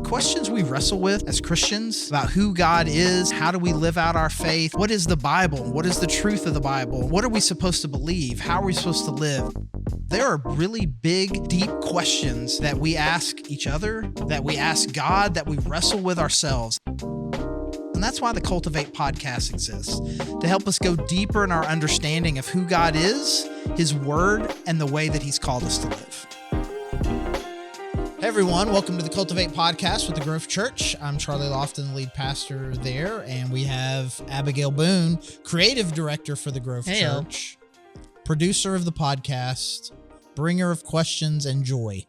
questions we wrestle with as Christians about who God is, how do we live out our faith, what is the Bible, what is the truth of the Bible, what are we supposed to believe, how are we supposed to live. There are really big, deep questions that we ask each other, that we ask God, that we wrestle with ourselves. And that's why the Cultivate Podcast exists, to help us go deeper in our understanding of who God is, His Word, and the way that He's called us to live. Hey everyone, welcome to the Cultivate Podcast with the Grove Church. I'm Charlie Loften, the lead pastor there, and we have Abigail Boone, creative director for the Grove Church, producer of the podcast, bringer of questions and joy.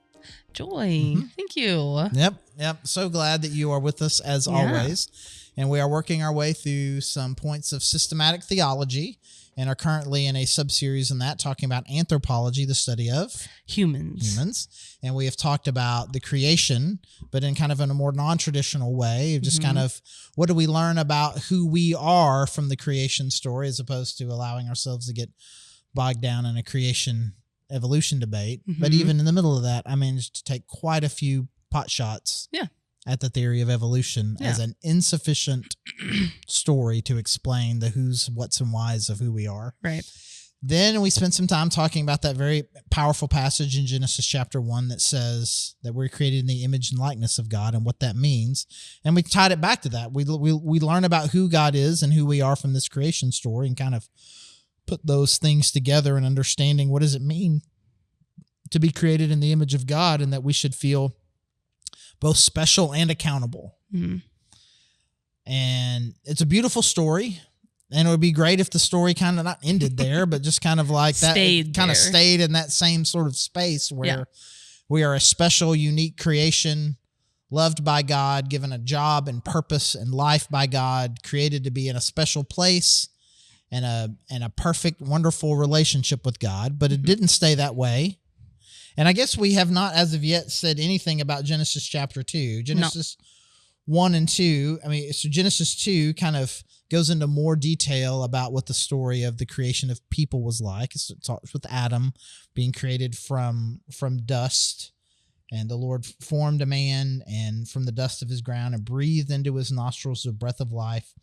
Thank you. Yep. So glad that you are with us as always. And we are working our way through some points of systematic theology and are currently in a sub-series in that, talking about anthropology, the study of humans. And we have talked about the creation, but in kind of in a more non-traditional way, just kind of what do we learn about who we are from the creation story, as opposed to allowing ourselves to get bogged down in a creation evolution debate. But even in the middle of that, I managed to take quite a few pot shots at the theory of evolution as an insufficient story to explain the who's, what's, and whys of who we are. Right. Then we spent some time talking about that very powerful passage in Genesis chapter 1 that says that we're created in the image and likeness of God and what that means. And we tied it back to that. We learn about who God is and who we are from this creation story and kind of put those things together and understanding what does it mean to be created in the image of God, and that we should feel both special and accountable. And it's a beautiful story. And it would be great if the story kind of not ended there, but just kind of like that, kind of stayed in that same sort of space where we are a special, unique creation, loved by God, given a job and purpose and life by God, created to be in a special place and a perfect, wonderful relationship with God. But it didn't stay that way. And I guess we have not, as of yet, said anything about Genesis chapter 2. Genesis 1 and 2, so Genesis 2 kind of goes into more detail about what the story of the creation of people was like. It starts with Adam being created from dust, and the Lord formed a man and from the dust of his ground and breathed into his nostrils the breath of life,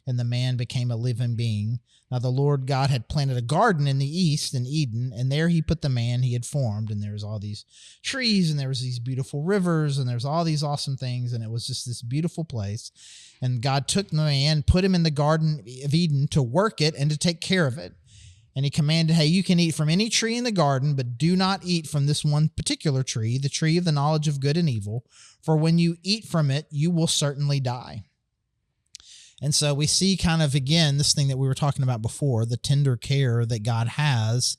and the man became a living being. Now the Lord God had planted a garden in the east in Eden, and there he put the man he had formed, and there was all these trees, and there was these beautiful rivers, and there's all these awesome things, and it was just this beautiful place. And God took the man, put him in the Garden of Eden to work it and to take care of it. And he commanded, hey, you can eat from any tree in the garden, but do not eat from this one particular tree, the tree of the knowledge of good and evil, for when you eat from it, you will certainly die. And so we see kind of, again, this thing that we were talking about before, the tender care that God has,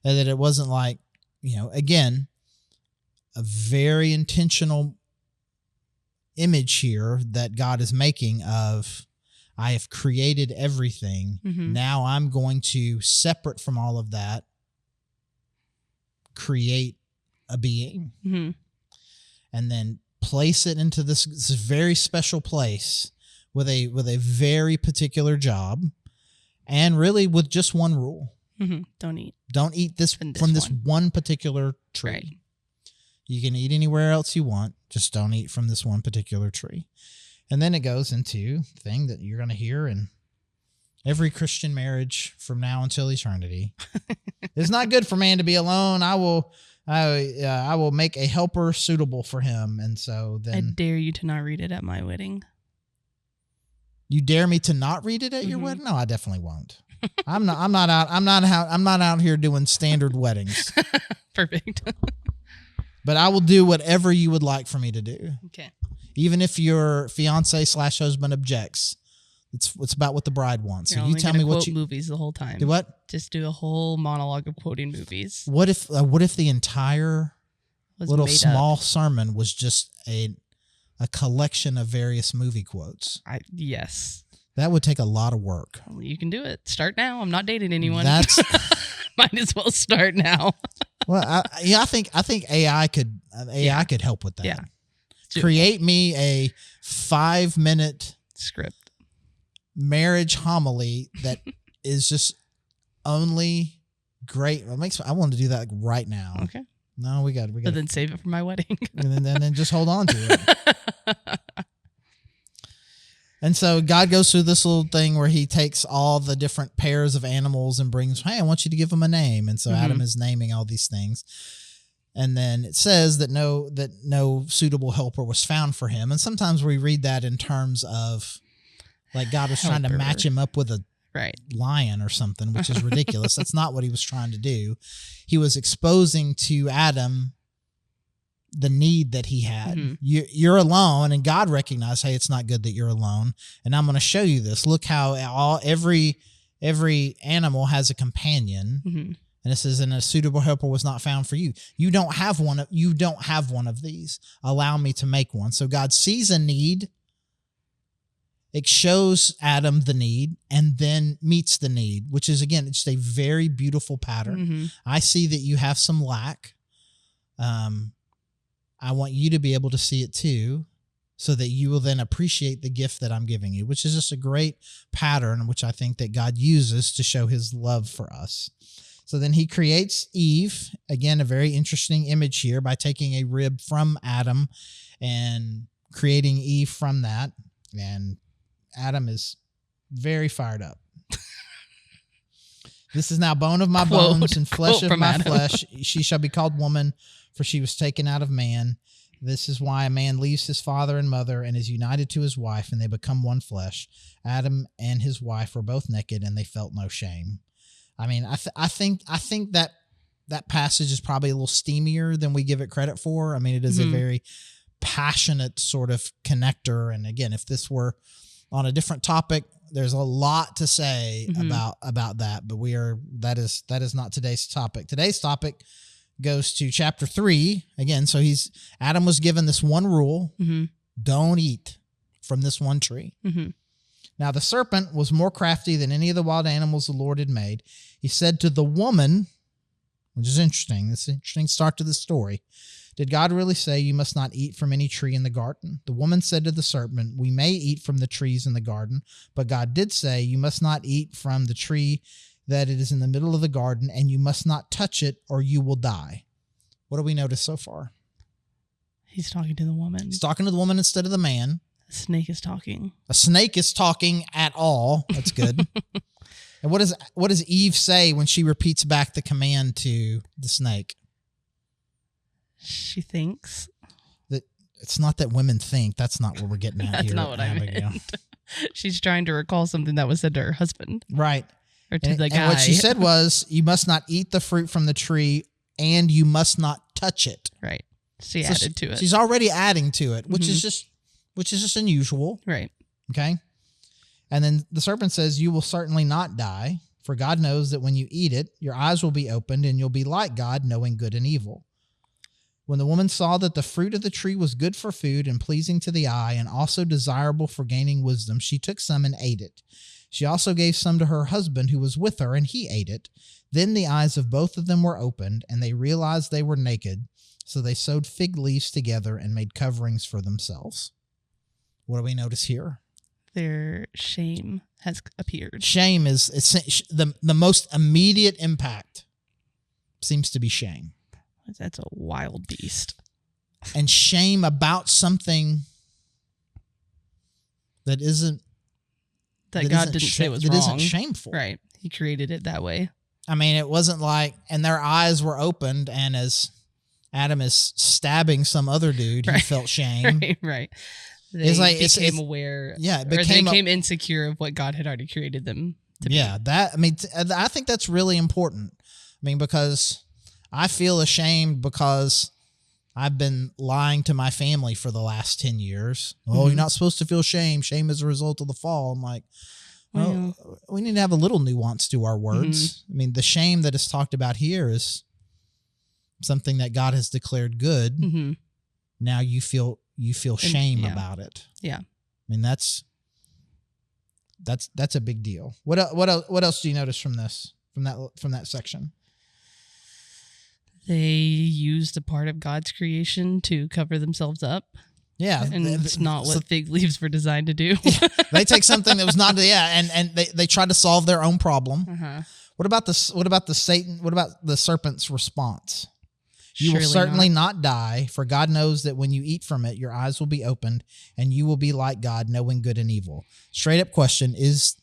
and that it wasn't like, again, a very intentional image here that God is making of, I have created everything. Now I'm going to, separate from all of that, create a being and then place it into this very special place with a very particular job, and really with just one rule. Don't eat this from this one particular tree. Right. You can eat anywhere else you want, just don't eat from this one particular tree. And then it goes into the thing that you're going to hear in every Christian marriage from now until eternity. It's not good for man to be alone. I will make a helper suitable for him. And so then, I dare you to not read it at my wedding. You dare me to not read it at your wedding? No, I definitely won't. I'm not out here doing standard weddings. Perfect. But I will do whatever you would like for me to do. Okay. Even if your fiance/husband objects, it's about what the bride wants. So you tell me what you movies the whole time. Do what? Just do a whole monologue of quoting movies. What if the entire little small sermon was just a collection of various movie quotes? Yes. That would take a lot of work. You can do it. Start now. I'm not dating anyone. That's might as well start now. Well, I think AI could help with that. Yeah. Create me a 5-minute script marriage homily that is just only great. I want to do that right now. Okay. No, we got. But then save it for my wedding. and then just hold on to it. And so God goes through this little thing where he takes all the different pairs of animals and brings, hey, I want you to give them a name. And so Adam is naming all these things. And then it says that no suitable helper was found for him. And sometimes we read that in terms of like God was trying to match him up with a lion or something, which is ridiculous. That's not what he was trying to do. He was exposing to Adam the need that he had. You're alone, and God recognized, hey, it's not good that you're alone, and I'm going to show you this. Look how every animal has a companion, and it says, and a suitable helper was not found for you. You don't have one of these. Allow me to make one. So God sees a need. It shows Adam the need and then meets the need, which is, again, it's a very beautiful pattern. I see that you have some lack. I want you to be able to see it too, so that you will then appreciate the gift that I'm giving you, which is just a great pattern, which I think that God uses to show his love for us. So then he creates Eve, again, a very interesting image here, by taking a rib from Adam and creating Eve from that. And Adam is very fired up. This is now bone of my bones and flesh of my flesh. She shall be called woman, for she was taken out of man. This is why a man leaves his father and mother and is united to his wife, and they become one flesh. Adam and his wife were both naked, and they felt no shame. I mean, I think that passage is probably a little steamier than we give it credit for. I mean, it is a very passionate sort of connector. And again, if this were on a different topic, there's a lot to say about that, but that is not today's topic. Today's topic goes to chapter 3 again. So Adam was given this one rule: don't eat from this one tree. Now the serpent was more crafty than any of the wild animals the Lord had made. He said to the woman, which is interesting. This is an interesting start to the story. Did God really say you must not eat from any tree in the garden? The woman said to the serpent, we may eat from the trees in the garden, but God did say you must not eat from the tree that it is in the middle of the garden, and you must not touch it or you will die. What do we notice so far? He's talking to the woman. He's talking to the woman instead of the man. A snake is talking. A snake is talking at all. That's good. And what does Eve say when she repeats back the command to the snake? She thinks that it's not that women think. That's not what we're getting at. That's not what Abigail. I meant. She's trying to recall something that was said to her husband. Right. Or to the guy. And what she said was, you must not eat the fruit from the tree, and you must not touch it. Right. She added to it. She's already adding to it, which is just unusual. Right. Okay. And then the serpent says, you will certainly not die, for God knows that when you eat it, your eyes will be opened and you'll be like God, knowing good and evil. When the woman saw that the fruit of the tree was good for food and pleasing to the eye and also desirable for gaining wisdom, she took some and ate it. She also gave some to her husband who was with her, and he ate it. Then the eyes of both of them were opened, and they realized they were naked. So they sewed fig leaves together and made coverings for themselves. What do we notice here? Their shame has appeared. Shame is the most immediate impact seems to be shame. That's a wild beast. And shame about something that isn't... That God didn't say was wrong. That isn't shameful. Right. He created it that way. I mean, it wasn't like... And their eyes were opened, and as Adam is stabbing some other dude, he felt shame. Right. They became aware. Yeah. They became insecure of what God had already created them to be. Yeah. I think that's really important. I mean, because I feel ashamed because I've been lying to my family for the last 10 years. Oh, you're not supposed to feel shame. Shame is a result of the fall. I'm like, well, we need to have a little nuance to our words. I mean, the shame that is talked about here is something that God has declared good. Now you feel shame about it. Yeah. I mean, that's a big deal. What else do you notice from that section? They used a part of God's creation to cover themselves up. Yeah. And it's not what fig leaves were designed to do. They take something that was not, and they try to solve their own problem. What about the serpent's response? You will certainly not die, for God knows that when you eat from it, your eyes will be opened, and you will be like God, knowing good and evil. Straight up question is,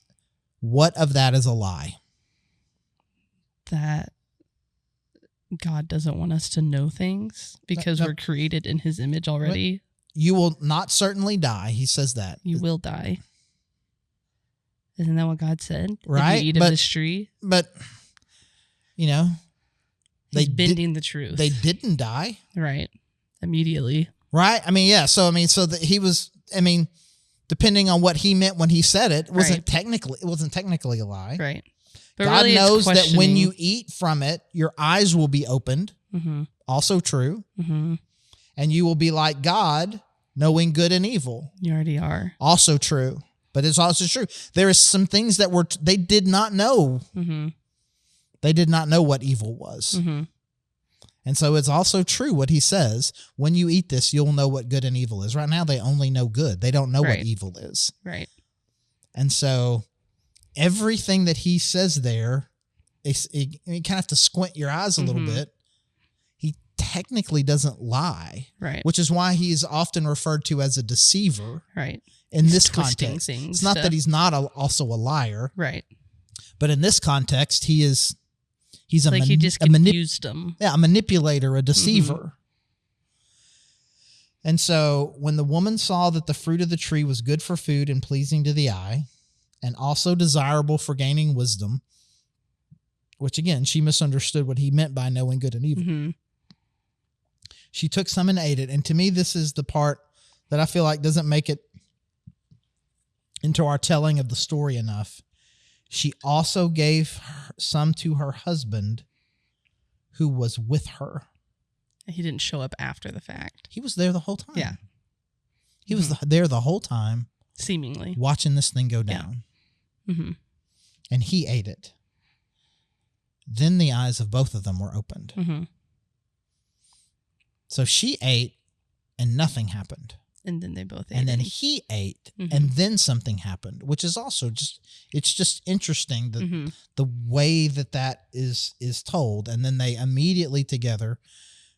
what of that is a lie? That God doesn't want us to know things because we're created in his image already. You will not certainly die. He says that. You will die. Isn't that what God said? Right. If you eat of this tree. But, you know. He's bending the truth. They didn't die. Right. Immediately. Right. I mean, yeah. So, I mean, so that he was, I mean, depending on what he meant when he said it, it wasn't technically a lie. Right. But God really knows that when you eat from it, your eyes will be opened. Mm-hmm. Also true. Mm-hmm. And you will be like God, knowing good and evil. You already are. Also true. But it's also true. There is some things that they did not know. Mm-hmm. They did not know what evil was. Mm-hmm. And so it's also true what he says. When you eat this, you'll know what good and evil is. Right now, they only know good. They don't know what evil is. Right. And so everything that he says there, you kind of have to squint your eyes a little bit. He technically doesn't lie. Right. Which is why he is often referred to as a deceiver. Right. In this context. It's not that he's not also a liar. Right. But in this context, he's he just confused them. Yeah, a manipulator, a deceiver. Mm-hmm. And so when the woman saw that the fruit of the tree was good for food and pleasing to the eye, and also desirable for gaining wisdom, which again, she misunderstood what he meant by knowing good and evil. Mm-hmm. She took some and ate it. And to me, this is the part that I feel like doesn't make it into our telling of the story enough. She also gave some to her husband who was with her. He didn't show up after the fact. He was there the whole time. Yeah. He was there the whole time. Seemingly. Watching this thing go down. Yeah. Mm-hmm. And he ate it. Then the eyes of both of them were opened. Mm-hmm. So she ate and nothing happened. And then they both ate. And then he ate, and then something happened, which is also it's just interesting the way that is told. And then they immediately together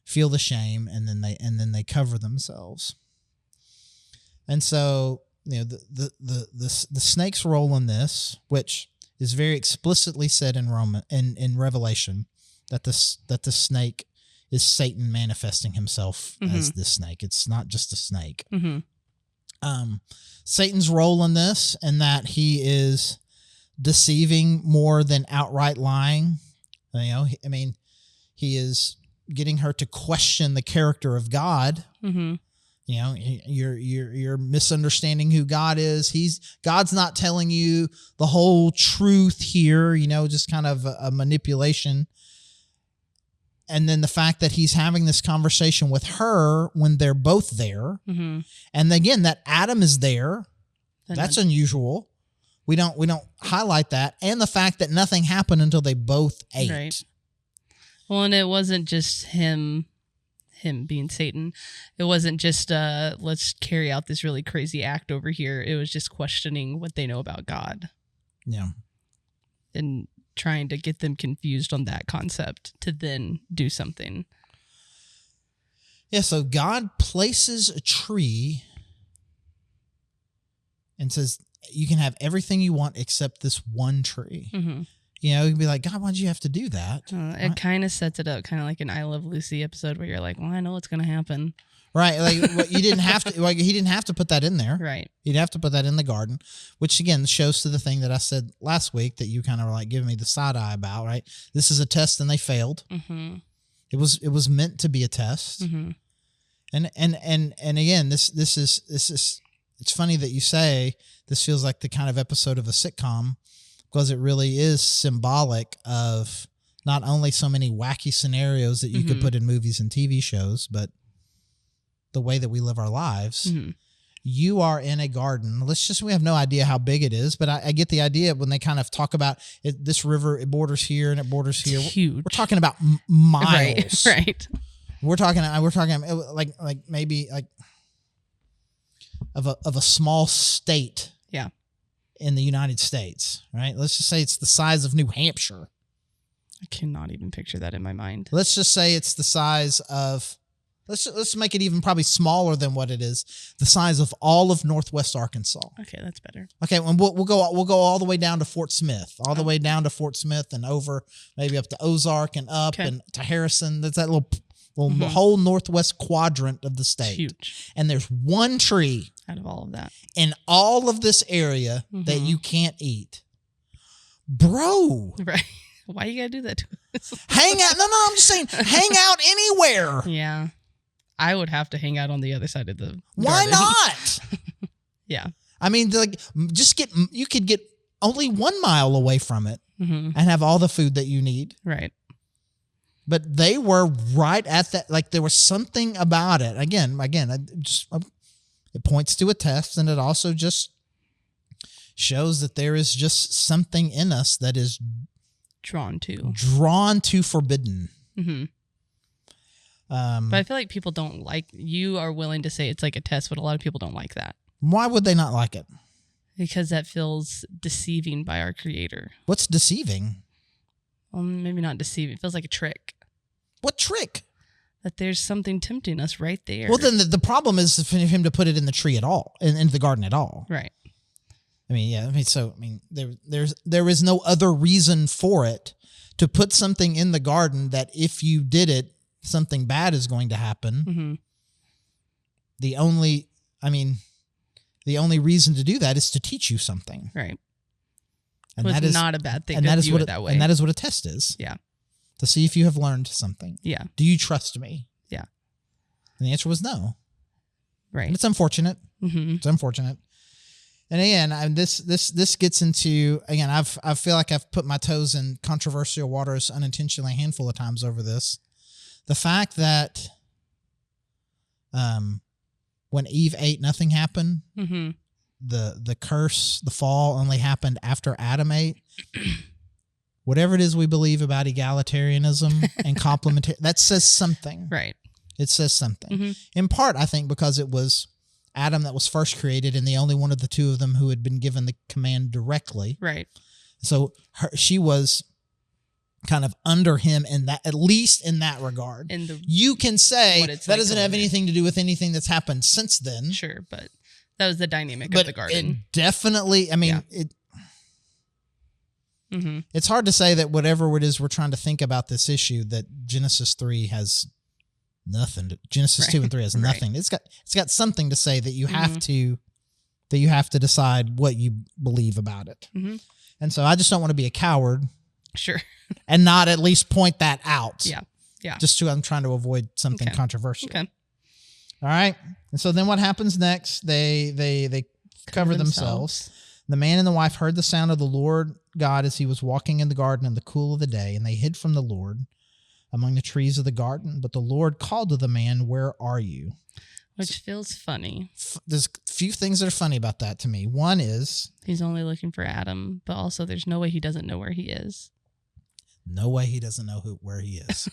feel the shame, and then they cover themselves. And so, you know, the snake's role in this, which is very explicitly said in Revelation, that the snake is Satan manifesting himself as this snake. It's not just a snake. Mm-hmm. Satan's role in this, and that he is deceiving more than outright lying. You know, I mean, he is getting her to question the character of God. Mm-hmm. You know, you're misunderstanding who God is. God's not telling you the whole truth here. You know, just kind of a manipulation. And then the fact that he's having this conversation with her when they're both there. Mm-hmm. And again, that Adam is there. That's unusual. We don't highlight that. And the fact that nothing happened until they both ate. Right. Well, and it wasn't just him being Satan. It wasn't just let's carry out this really crazy act over here. It was just questioning what they know about God. Yeah. And trying to get them confused on that concept to then do something. Yeah, so God places a tree and says, you can have everything you want except this one tree. Mm-hmm. You know, you'd be like, God, why'd you have to do that? It kind of sets it up, kind of like an I Love Lucy episode where you're like, well, I know what's going to happen. Right. Like you didn't have to, like he didn't have to put that in there. Right. He'd have to put that in the garden, which again shows to the thing that I said last week that you kind of were like giving me the side eye about, right? This is a test and they failed. Mm-hmm. It was meant to be a test. Mm-hmm. And again, this is, it's funny that you say this feels like the kind of episode of a sitcom, because it really is symbolic of not only so many wacky scenarios that you could put in movies and TV shows, but the way that we live our lives. Mm-hmm. You are in a garden. We have no idea how big it is, but I get the idea when they kind of talk about it, this river, it borders here and it borders here. It's huge. We're talking about miles. Right. We're talking like maybe like of a small state. Yeah. In the United States, right? Let's just say it's the size of New Hampshire. I cannot even picture that in my mind. Let's just say it's the size of, let's make it even probably smaller than what it is, the size of all of Northwest Arkansas. Okay, that's better. Okay, and we'll go all the way down to Fort Smith, the way down to Fort Smith and over maybe up to Ozark and up and to Harrison. That's that little whole northwest quadrant of the state. Huge. And there's one tree out of all of that in all of this area that you can't eat. Bro. Right. Why you gotta do that to us? Hang out. No, I'm just saying, hang out anywhere. Yeah. I would have to hang out on the other side of the Why garden. not? Yeah. I mean, like, you could get only 1 mile away from it and have all the food that you need. Right. But they were right at that. Like, there was something about it. Again, it points to a test, and it also just shows that there is just something in us that is drawn to forbidden. But I feel like people don't like, you are willing to say it's like a test, but a lot of people don't like that. Why would they not like it? Because that feels deceiving by our Creator. What's deceiving? Well, maybe not deceiving. It feels like a trick. What trick? That there's something tempting us right there. Well, then the problem is for him to put it in the tree at all, in the garden at all. Right. I mean, yeah. There is no other reason for it to put something in the garden that if you did it, something bad is going to happen. The only reason to do that is to teach you something. Right. And that is not a bad thing to view it that way. And that is what a test is. Yeah. To see if you have learned something. Yeah. Do you trust me? Yeah. And the answer was no. Right. And it's unfortunate. It's unfortunate. And again, this gets into, again, I feel like I've put my toes in controversial waters unintentionally a handful of times over this. The fact that when Eve ate, nothing happened. The curse, the fall only happened after Adam ate. Whatever it is we believe about egalitarianism and complementarity, that says something. Right. It says something. In part, I think, because it was Adam that was first created and the only one of the two of them who had been given the command directly. Right. So she was kind of under him in that, at least in that regard. You can say that doesn't have anything to do with anything that's happened since then. Sure, but that was the dynamic of the garden. It definitely, it's hard to say that whatever it is we're trying to think about this issue, that Genesis 3 has nothing. Genesis 2 and 3 has nothing. It's got something to say that you have to decide what you believe about it. And so I just don't want to be a coward. Sure. And not at least point that out. Yeah. Just I'm trying to avoid something controversial. Okay. All right. And so then what happens next? They cover themselves. The man and the wife heard the sound of the Lord God as he was walking in the garden in the cool of the day, and they hid from the Lord among the trees of the garden. But the Lord called to the man, "Where are you?" Which feels funny. There's a few things that are funny about that to me. One is he's only looking for Adam, but also there's no way he doesn't know where he is. No way he doesn't know where he is.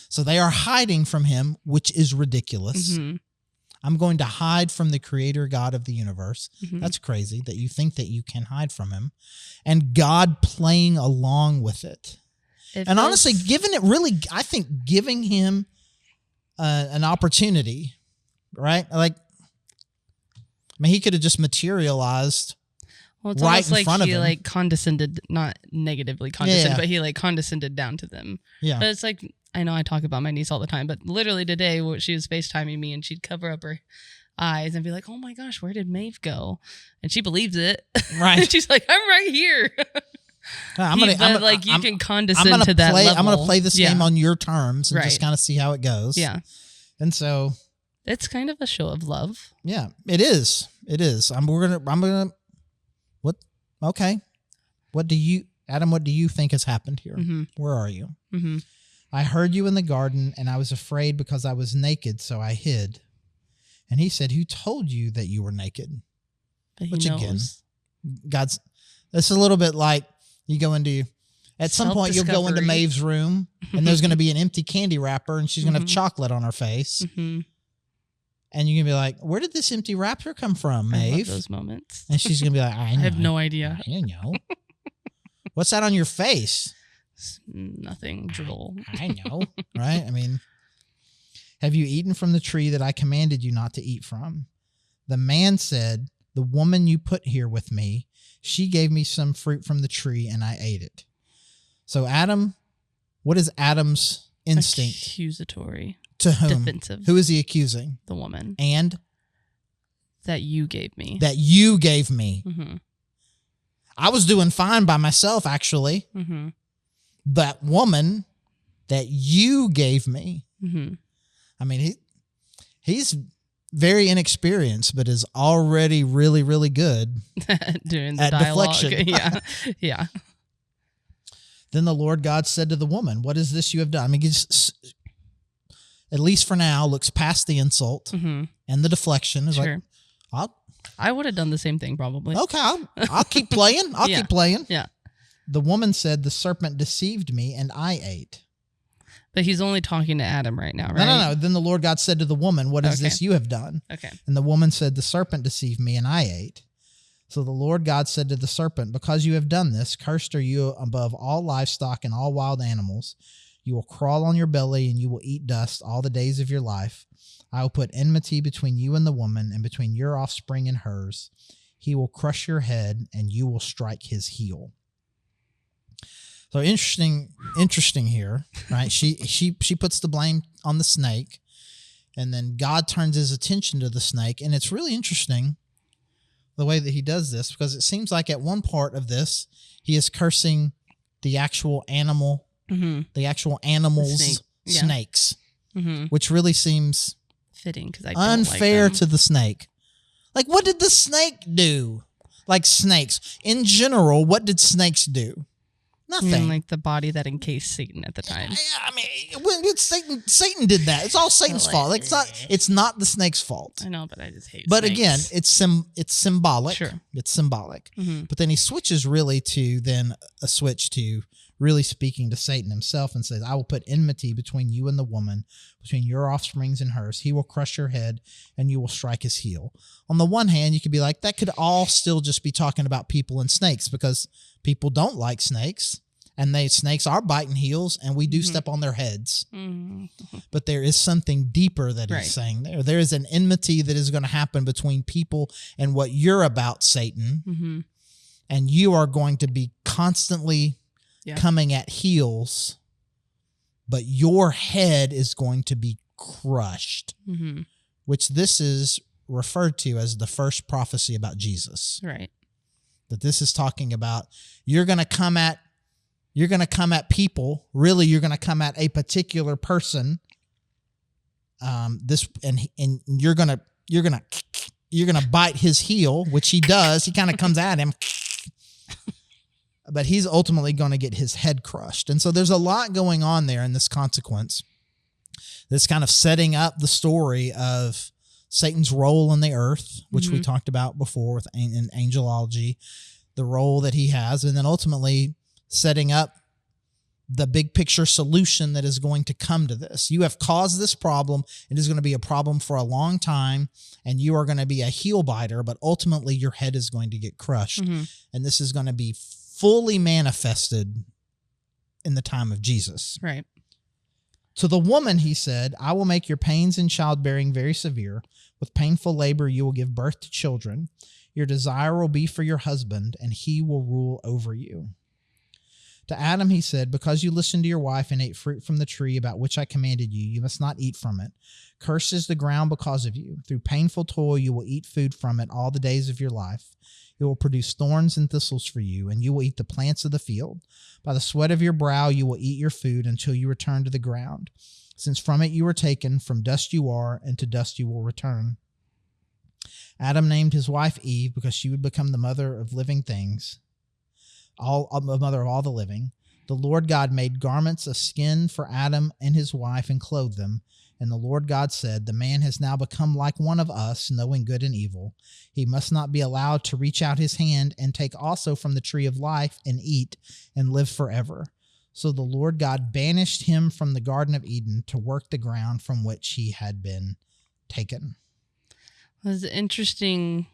So they are hiding from him, which is ridiculous. I'm going to hide from the creator God of the universe. That's crazy that you think that you can hide from him. And God playing along with it. And honestly, I think giving him an opportunity, right? Like, he could have just materialized it's right almost in front of him. He like condescended, not negatively condescended, but he like condescended down to them. Yeah. But it's like, I know I talk about my niece all the time, but literally today she was FaceTiming me and she'd cover up her eyes and be like, "Oh my gosh, where did Maeve go?" And she believes it. Right. She's like, "I'm right here." You can condescend to that level. I'm going to play this game on your terms and just kind of see how it goes. Yeah. And so it's kind of a show of love. Yeah, it is. It is. Okay. What do you think has happened here? Where are you? I heard you in the garden, and I was afraid because I was naked, so I hid. And he said, "Who told you that you were naked?" But Which knows. Again, it's a little bit like at some point you'll go into Maeve's room, and there's going to be an empty candy wrapper, and she's going to have chocolate on her face. And you're going to be like, "Where did this empty wrapper come from, Maeve?" I love those moments. And she's going to be like, I know. I have no idea. I know. What's that on your face? Nothing, drool. I know, right? I mean, have you eaten from the tree that I commanded you not to eat from? The man said, the woman you put here with me, she gave me some fruit from the tree and I ate it. So Adam, what is Adam's instinct? Accusatory. To whom? Defensive. Who is he accusing? The woman. And? That you gave me. That you gave me. Mm-hmm. I was doing fine by myself, actually. Mm-hmm. That woman that you gave me. Mm-hmm. I mean, he's very inexperienced, but is already really, really good doing the at dialogue. deflection. Yeah. Yeah. Then the Lord God said to the woman, what is this you have done? I mean, at least for now, looks past the insult and the deflection. Is sure. Like, I would have done the same thing probably. Okay, I'll keep playing. I'll keep playing. Yeah. The woman said, the serpent deceived me and I ate. But he's only talking to Adam right now, right? No. Then the Lord God said to the woman, what is this you have done? Okay. And the woman said, the serpent deceived me and I ate. So the Lord God said to the serpent, because you have done this, cursed are you above all livestock and all wild animals. You will crawl on your belly and you will eat dust all the days of your life. I will put enmity between you and the woman and between your offspring and hers. He will crush your head and you will strike his heel. So interesting here, right? She puts the blame on the snake, and then God turns his attention to the snake. And it's really interesting the way that he does this, because it seems like at one part of this, he is cursing the actual animal, the actual animals, snakes, which really seems fitting because I unfair don't like them. to the snake. Like, what did the snake do? Like snakes in general, what did snakes do? Nothing. Like the body that encased Satan at the time. I mean, when Satan did that. It's all Satan's fault. Like, it's not the snake's fault. I know, but I just hate But snakes. again, it's symbolic. Sure. It's symbolic. But then he switches really to then a switch to really speaking to Satan himself and says, I will put enmity between you and the woman, between your offsprings and hers. He will crush your head and you will strike his heel. On the one hand, you could be like, that could all still just be talking about people and snakes, because people don't like snakes and snakes are biting heels and we do step on their heads. But there is something deeper that he's saying there. There is an enmity that is going to happen between people and what you're about, Satan. And you are going to be constantly coming at heels, but your head is going to be crushed, which this is referred to as the first prophecy about Jesus. Right. That this is talking about you're going to come at people. Really, you're going to come at a particular person. And you're going to bite his heel, which he does. He kind of comes at him. But he's ultimately going to get his head crushed. And so there's a lot going on there in this consequence. This kind of setting up the story of Satan's role in the earth, which we talked about before in angelology, the role that he has, and then ultimately setting up the big picture solution that is going to come to this. You have caused this problem. It is going to be a problem for a long time, and you are going to be a heel biter, but ultimately your head is going to get crushed. And this is going to be fully manifested in the time of Jesus. Right. To the woman, he said, I will make your pains in childbearing very severe. With painful labor, you will give birth to children. Your desire will be for your husband, and he will rule over you. To Adam, he said, because you listened to your wife and ate fruit from the tree about which I commanded you, you must not eat from it. Cursed is the ground because of you. Through painful toil, you will eat food from it all the days of your life. It will produce thorns and thistles for you, and you will eat the plants of the field. By the sweat of your brow you will eat your food until you return to the ground. Since from it you were taken, from dust you are, and to dust you will return. Adam named his wife Eve because she would become the mother of living things, mother of all the living. The Lord God made garments of skin for Adam and his wife and clothed them. And the Lord God said, the man has now become like one of us, knowing good and evil. He must not be allowed to reach out his hand and take also from the tree of life and eat and live forever. So the Lord God banished him from the Garden of Eden to work the ground from which he had been taken. It was interesting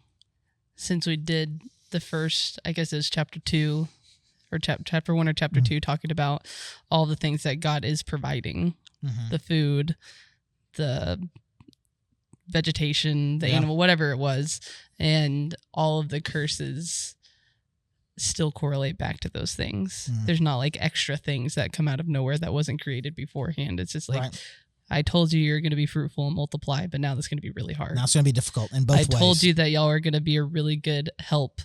since we did the first, I guess it was chapter 2 or chapter 1 or chapter 2, talking about all the things that God is providing, the food, the vegetation, the animal, whatever it was, and all of the curses still correlate back to those things. There's not like extra things that come out of nowhere that wasn't created beforehand. It's just like, I told you you're going to be fruitful and multiply, but now that's going to be really hard. Now it's going to be difficult in both ways. I told you that y'all are going to be a really good help.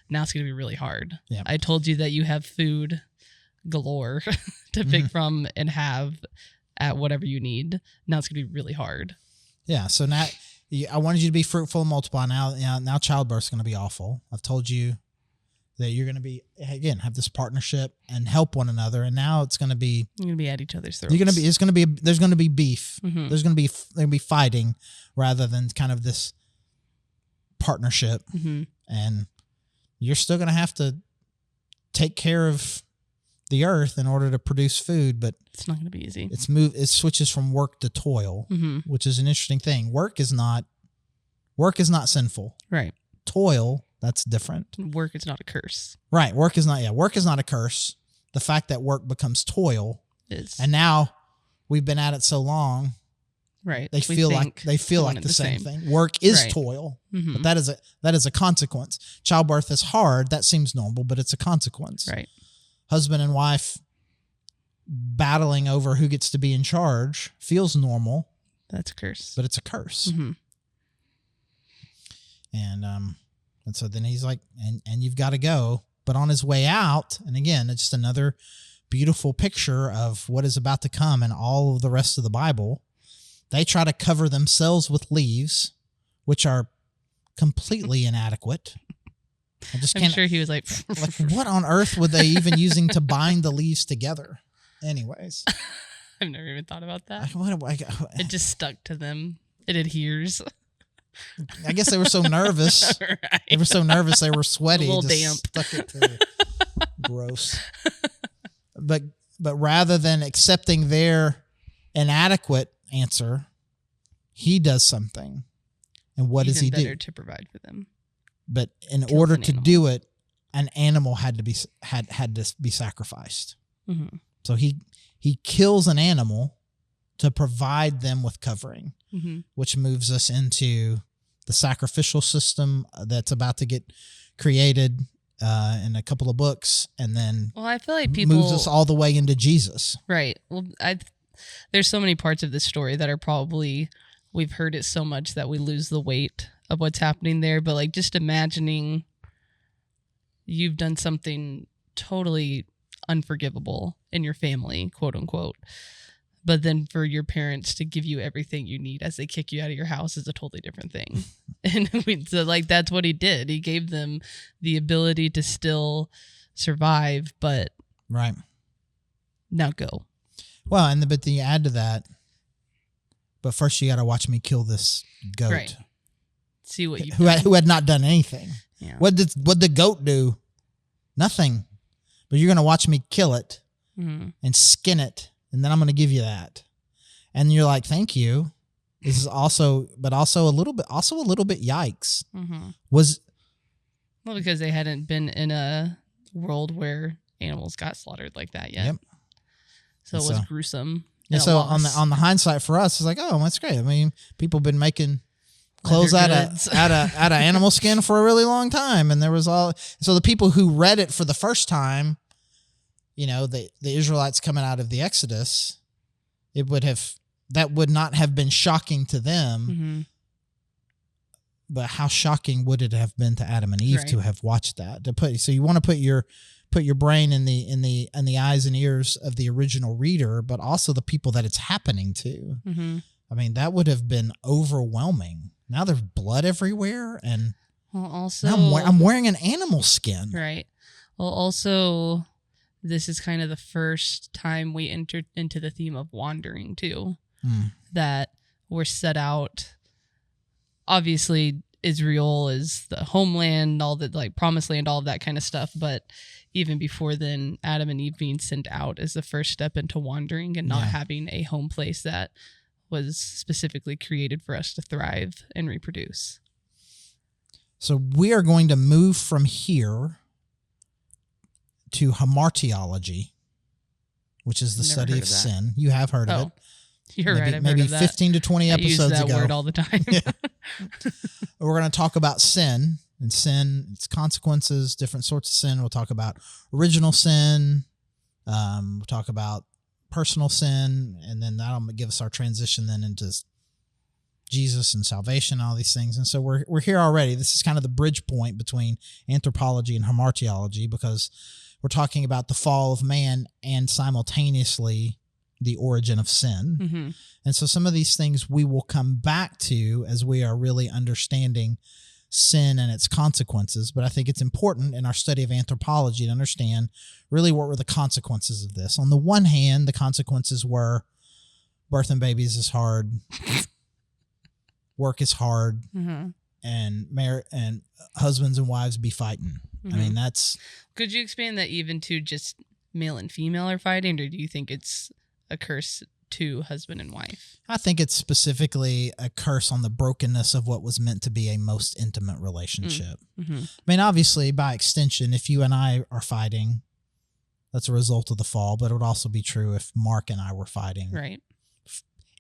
Now it's going to be really hard. Yeah. I told you that you have food galore to pick from and have at whatever you need. Now it's going to be really hard. Yeah. So now I wanted you to be fruitful and multiply. Now childbirth is going to be awful. I've told you that you're going to be, again, have this partnership and help one another. And now it's going to be, you're going to be at each other's throats. There's going to be beef. There's going to be fighting rather than kind of this partnership. And you're still going to have to take care of the earth in order to produce food, but it's not going to be easy. It switches from work to toil, which is an interesting thing. Work is not sinful. Right. Toil, that's different. Work is not a curse. Right. Work is not a curse. The fact that work becomes toil is. And now we've been at it so long. Right. They feel like the same thing. Work is toil, but that is a consequence. Childbirth is hard. That seems normal, but it's a consequence. Right. Husband and wife battling over who gets to be in charge feels normal. That's a curse. But it's a curse. And so then he's like, and you've got to go. But on his way out, and again, it's just another beautiful picture of what is about to come in all of the rest of the Bible. They try to cover themselves with leaves, which are completely inadequate. I'm sure he was like what on earth were they even using to bind the leaves together? Anyways. I've never even thought about that. It just stuck to them. It adheres. I guess they were so nervous. Right. They were so nervous. They were sweaty. A little damp. Stuck it to gross. But rather than accepting their inadequate answer, he does something. And what does he do? Better to provide for them. But in order to do it, an animal had to be sacrificed. So he kills an animal to provide them with covering, which moves us into the sacrificial system that's about to get created in a couple of books, and then I feel like people moves us all the way into Jesus. Right. Well, there's so many parts of this story that are probably, we've heard it so much that we lose the weight of what's happening there. But like, just imagining you've done something totally unforgivable in your family, quote unquote. But then for your parents to give you everything you need as they kick you out of your house is a totally different thing. And so like, that's what he did. He gave them the ability to still survive, but right now go. Well, but then you add to that, but first you got to watch me kill this goat. Right. See what you who had not done anything. Yeah. What did the goat do? Nothing. But you're going to watch me kill it and skin it. And then I'm going to give you that. And you're like, thank you. This is also a little bit yikes. Well, because they hadn't been in a world where animals got slaughtered like that yet. Yep. So it was gruesome. And so on the hindsight for us, it's like, oh, that's great. I mean, people have been making clothes out of animal skin for a really long time. And there was so the people who read it for the first time, you know, the Israelites coming out of the Exodus, that would not have been shocking to them. But how shocking would it have been to Adam and Eve to have watched that? So you want to put your brain in the eyes and ears of the original reader, but also the people that it's happening to. I mean, that would have been overwhelming. Now there's blood everywhere, and also now I'm wearing an animal skin. Right. Well, also, this is kind of the first time we entered into the theme of wandering too. That we're set out. Obviously, Israel is the homeland, all the like promised land, all of that kind of stuff. But even before then, Adam and Eve being sent out is the first step into wandering and not having a home place that was specifically created for us to thrive and reproduce. So we are going to move from here to hamartiology, which is the study of sin. You have heard of it. You're right. I've maybe heard of that. 15 to 20 episodes ago. I use that word all the time. We're going to talk about sin and sin, its consequences, different sorts of sin. We'll talk about original sin. We'll talk about personal sin, and then that'll give us our transition then into Jesus and salvation, all these things. And so we're here already. This is kind of the bridge point between anthropology and hamartiology, because we're talking about the fall of man and simultaneously the origin of sin. Mm-hmm. And so some of these things we will come back to as we are really understanding sin and its consequences. But I think it's important in our study of anthropology to understand really what were the consequences of this. On the one hand, the consequences were birthing babies is hard, work is hard, mm-hmm. and husbands and wives be fighting. Mm-hmm. I mean, that's... Could you expand that even to just male and female are fighting, or do you think it's a curse to husband and wife? I think it's specifically a curse on the brokenness of what was meant to be a most intimate relationship. Mm-hmm. I mean, obviously, by extension, if you and I are fighting, that's a result of the fall, but it would also be true if Mark and I were fighting. Right.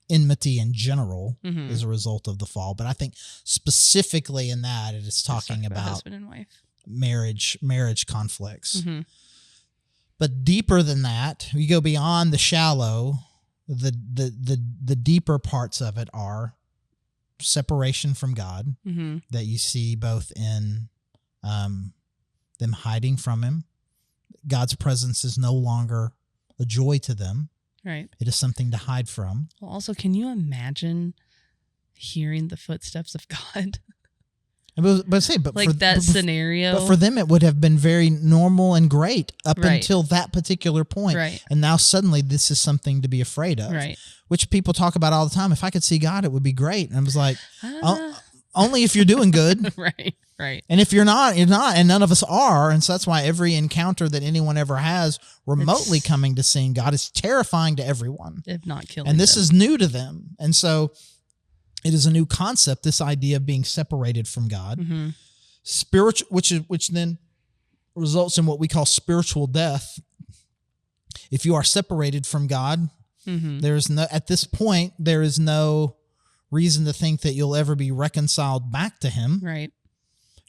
Enmity in general mm-hmm. is a result of the fall, but I think specifically in that it is talking about husband and wife, marriage conflicts. Mm-hmm. But deeper than that, you go beyond the shallow. The deeper parts of it are separation from God, mm-hmm. that you see both in them hiding from Him. God's presence is no longer a joy to them. Right. It is something to hide from. Well, also, can you imagine hearing the footsteps of God? Scenario. But for them, it would have been very normal and great up right. until that particular point. Right. And now suddenly this is something to be afraid of. Right. Which people talk about all the time. If I could see God, it would be great. And I was like, only if you're doing good. Right. Right. And if you're not, you're not. And none of us are. And so that's why every encounter that anyone ever has remotely coming to seeing God is terrifying to everyone. If not killing And this them. is new to them. And so it is a new concept, this idea of being separated from God. Mm-hmm. Spiritual, which then results in what we call spiritual death. If you are separated from God, mm-hmm. at this point, there is no reason to think that you'll ever be reconciled back to Him. Right.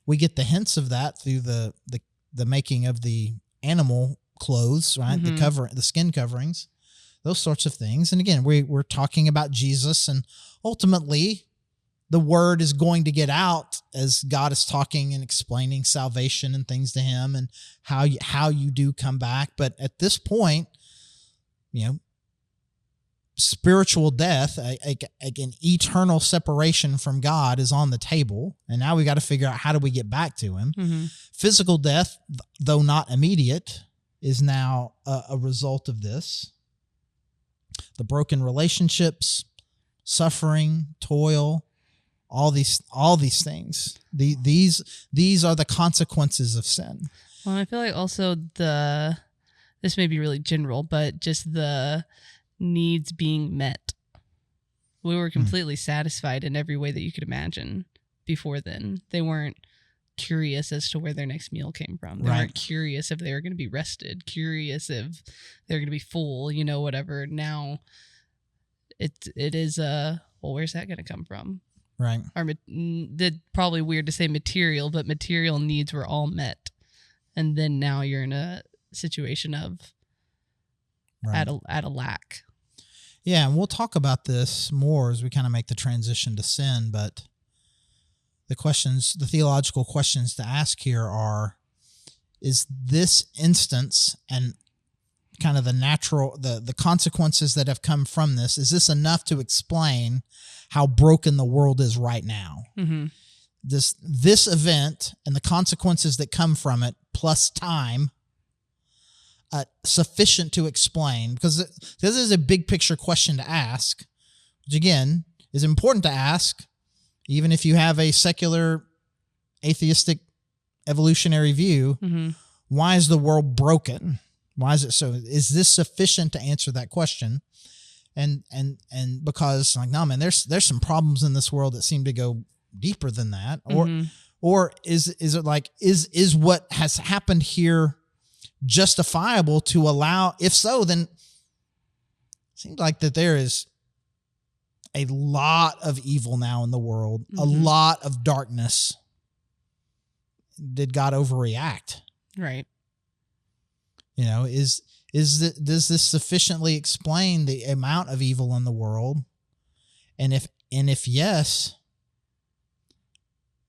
We get the hints of that through the making of the animal clothes, right? Mm-hmm. The skin coverings, those sorts of things. And again, we're talking about Jesus, and ultimately the word is going to get out as God is talking and explaining salvation and things to him and how you do come back. But at this point, spiritual death, an eternal separation from God is on the table. And now we got to figure out, how do we get back to Him? Mm-hmm. Physical death, though not immediate, is now a result of this. The broken relationships, suffering, toil, all these things. These are the consequences of sin. Well, I feel like also this may be really general, but just the needs being met. We were completely satisfied in every way that you could imagine before then. They weren't curious as to where their next meal came from. They weren't curious if they were going to be rested, curious if they were going to be full, whatever. Now it is where's that going to come from? Right. Probably weird to say material, but material needs were all met. And then now you're in a situation of at a lack. Yeah, and we'll talk about this more as we kind of make the transition to sin, but the theological questions to ask here are, is this instance and kind of the consequences that have come from this, is this enough to explain how broken the world is right now? Mm-hmm. This event and the consequences that come from it, plus time, sufficient to explain, because this is a big picture question to ask, which again is important to ask, even if you have a secular, atheistic, evolutionary view. Mm-hmm. Why is the world broken? Why is it so? Is this sufficient to answer that question? And because no, man, there's some problems in this world that seem to go deeper than that, or is it like is what has happened here justifiable to allow? If so, then it seems like that there is a lot of evil now in the world, a lot of darkness. Did God overreact? Right. You know, does this sufficiently explain the amount of evil in the world? And if yes,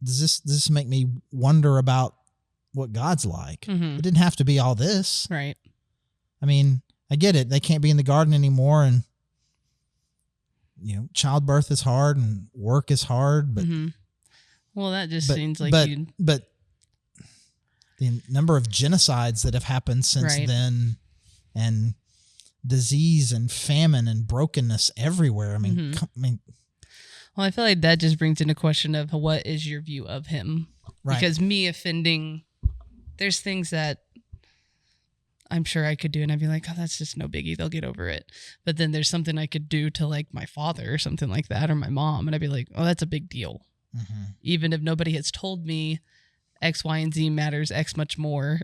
does this make me wonder about what God's like? It didn't have to be all this. Right. I mean, I get it. They can't be in the garden anymore, and you know, childbirth is hard and work is hard, but well, that just seems like but the number of genocides that have happened since then, and disease and famine and brokenness everywhere. I mean, well, I feel like that just brings into question of what is your view of him? Right. Because me offending, there's things that I'm sure I could do, and I'd be like, oh, that's just no biggie. They'll get over it. But then there's something I could do to like my father or something like that, or my mom, and I'd be like, oh, that's a big deal. Even if nobody has told me X, Y, and Z matters X much more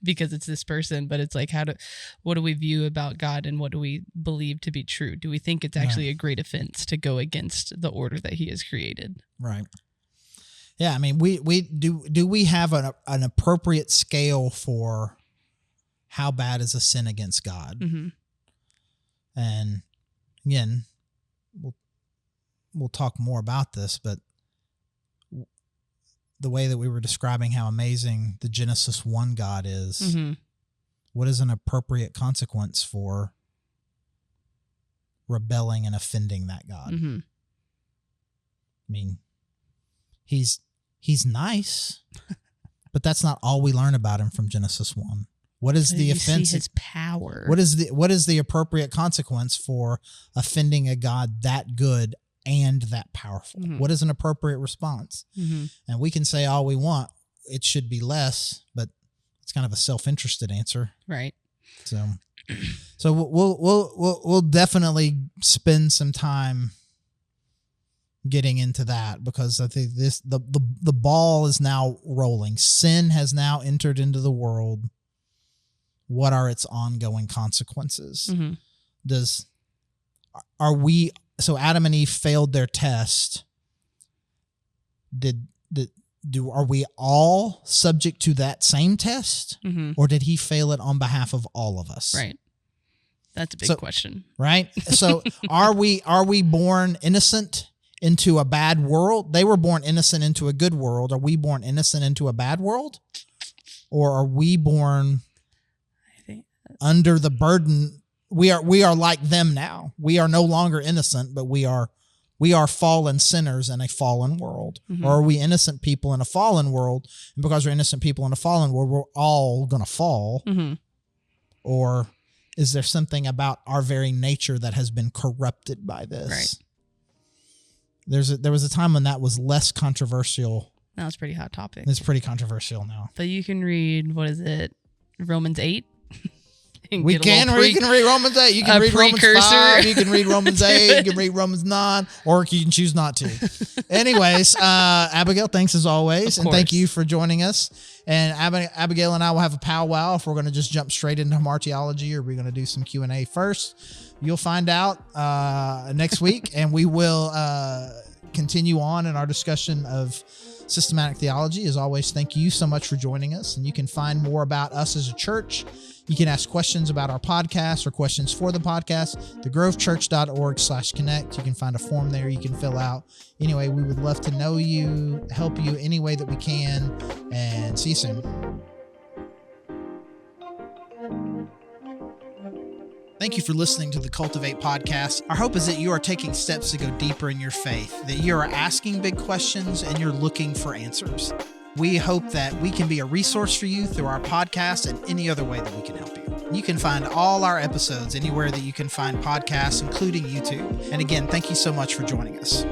because it's this person. But it's like, what do we view about God, and what do we believe to be true? Do we think it's actually a great offense to go against the order that he has created? Right. Yeah. I mean, do we have an appropriate scale for how bad is a sin against God? And again, we'll talk more about this, but the way that we were describing how amazing the Genesis 1 God is, what is an appropriate consequence for rebelling and offending that God? I mean, he's nice, but that's not all we learn about him from Genesis 1. What is the offense? See his power. What is the appropriate consequence for offending a God that good and that powerful? What is an appropriate response? And we can say all we want, it should be less, but it's kind of a self-interested answer, right? So we'll definitely spend some time getting into that, because I think the ball is now rolling. Sin has now entered into the world. What are its ongoing consequences? So Adam and Eve failed their test. Are we all subject to that same test? Or did he fail it on behalf of all of us? Right. That's a big question. Right? So are we born innocent into a bad world? They were born innocent into a good world. Are we born innocent into a bad world? Or are we born under the burden? We are like them now. We are no longer innocent, but we are fallen sinners in a fallen world. Or are we innocent people in a fallen world, and because we're innocent people in a fallen world, we're all going to fall? Or is there something about our very nature that has been corrupted by this? Right. There was a time when that was less controversial. Now it's a pretty hot topic. It's pretty controversial now. But you can read, what is it, Romans 8? We can read Romans 8. You can read Romans 5. You can read Romans 8. You can read Romans 9. Or you can choose not to. Anyways, Abigail, thanks as always. And thank you for joining us. And Abigail and I will have a powwow if we're going to just jump straight into martyrology, or we're going to do some Q&A first. You'll find out next week. And we will continue on in our discussion of systematic theology. As always, thank you so much for joining us. And you can find more about us as a church. You can ask questions about our podcast or questions for the podcast, thegrovechurch.org/connect. You can find a form there you can fill out. Anyway, we would love to know you, help you any way that we can, and see you soon. Thank you for listening to the Cultivate Podcast. Our hope is that you are taking steps to go deeper in your faith, that you are asking big questions and you're looking for answers. We hope that we can be a resource for you through our podcast and any other way that we can help you. You can find all our episodes anywhere that you can find podcasts, including YouTube. And again, thank you so much for joining us.